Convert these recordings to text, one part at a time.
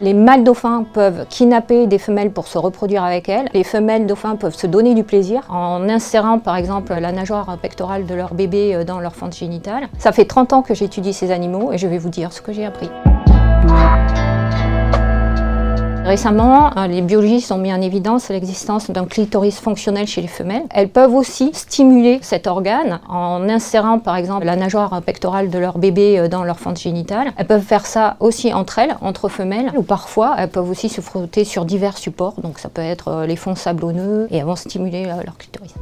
Les mâles dauphins peuvent kidnapper des femelles pour se reproduire avec elles. Les femelles dauphins peuvent se donner du plaisir en insérant par exemple la nageoire pectorale de leur bébé dans leur fente génitale. Ça fait 30 ans que j'étudie ces animaux et je vais vous dire ce que j'ai appris. Récemment, les biologistes ont mis en évidence l'existence d'un clitoris fonctionnel chez les femelles. Elles peuvent aussi stimuler cet organe en insérant par exemple la nageoire pectorale de leur bébé dans leur fente génitale. Elles peuvent faire ça aussi entre elles, entre femelles, ou parfois elles peuvent aussi se frotter sur divers supports, donc ça peut être les fonds sablonneux, et elles vont stimuler leur clitoris.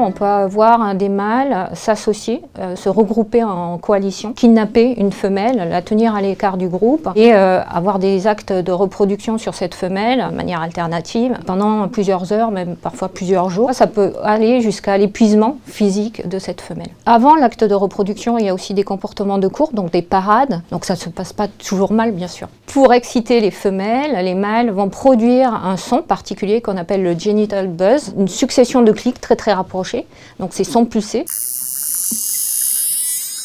On peut voir des mâles s'associer, se regrouper en coalition, kidnapper une femelle, la tenir à l'écart du groupe et avoir des actes de reproduction sur cette femelle de manière alternative pendant plusieurs heures, même parfois plusieurs jours. Ça peut aller jusqu'à l'épuisement physique de cette femelle. Avant l'acte de reproduction, il y a aussi des comportements de course, donc des parades, donc ça ne se passe pas toujours mal bien sûr. Pour exciter les femelles, les mâles vont produire un son particulier qu'on appelle le genital buzz, une succession de clics très rapprochés. Donc ces sons pulsés.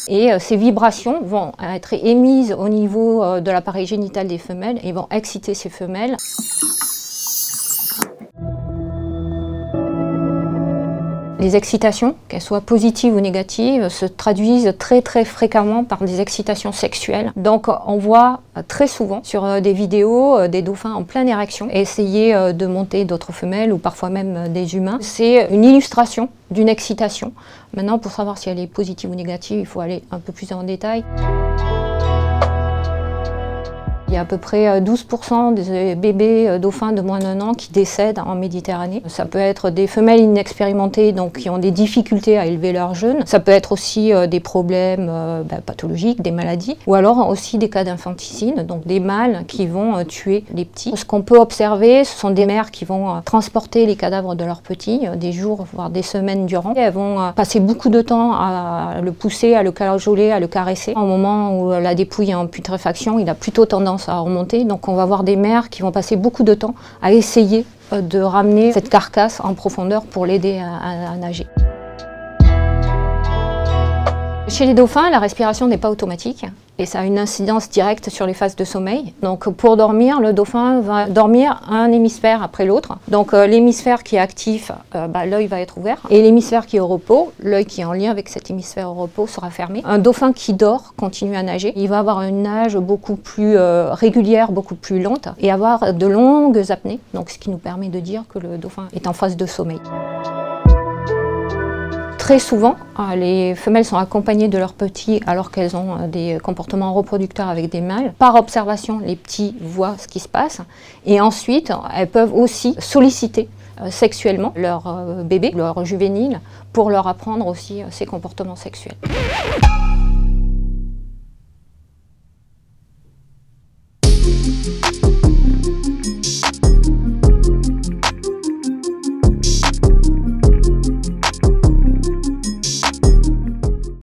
Et ces vibrations vont être émises au niveau de l'appareil génital des femelles et vont exciter ces femelles. Les excitations, qu'elles soient positives ou négatives, se traduisent très fréquemment par des excitations sexuelles. Donc on voit très souvent sur des vidéos des dauphins en pleine érection essayer de monter d'autres femelles ou parfois même des humains. C'est une illustration d'une excitation. Maintenant, pour savoir si elle est positive ou négative, il faut aller un peu plus en détail. Il y a à peu près 12% des bébés dauphins de moins d'1 an qui décèdent en Méditerranée. Ça peut être des femelles inexpérimentées, donc qui ont des difficultés à élever leurs jeunes. Ça peut être aussi des problèmes pathologiques, des maladies, ou alors aussi des cas d'infanticide, donc des mâles qui vont tuer les petits. Ce qu'on peut observer, ce sont des mères qui vont transporter les cadavres de leurs petits des jours, voire des semaines durant. Et elles vont passer beaucoup de temps à le pousser, à le cajoler, à le caresser. Au moment où la dépouille est en putréfaction, il a plutôt tendance à remonter, donc on va voir des mères qui vont passer beaucoup de temps à essayer de ramener cette carcasse en profondeur pour l'aider à nager. Chez les dauphins, la respiration n'est pas automatique et ça a une incidence directe sur les phases de sommeil. Donc pour dormir, le dauphin va dormir un hémisphère après l'autre. Donc l'hémisphère qui est actif, l'œil va être ouvert. Et l'hémisphère qui est au repos, l'œil qui est en lien avec cet hémisphère au repos sera fermé. Un dauphin qui dort continue à nager. Il va avoir une nage beaucoup plus régulière, beaucoup plus lente et avoir de longues apnées. Donc ce qui nous permet de dire que le dauphin est en phase de sommeil. Très souvent, les femelles sont accompagnées de leurs petits alors qu'elles ont des comportements reproducteurs avec des mâles. Par observation, les petits voient ce qui se passe et ensuite, elles peuvent aussi solliciter sexuellement leur bébé, leur juvénile, pour leur apprendre aussi ces comportements sexuels.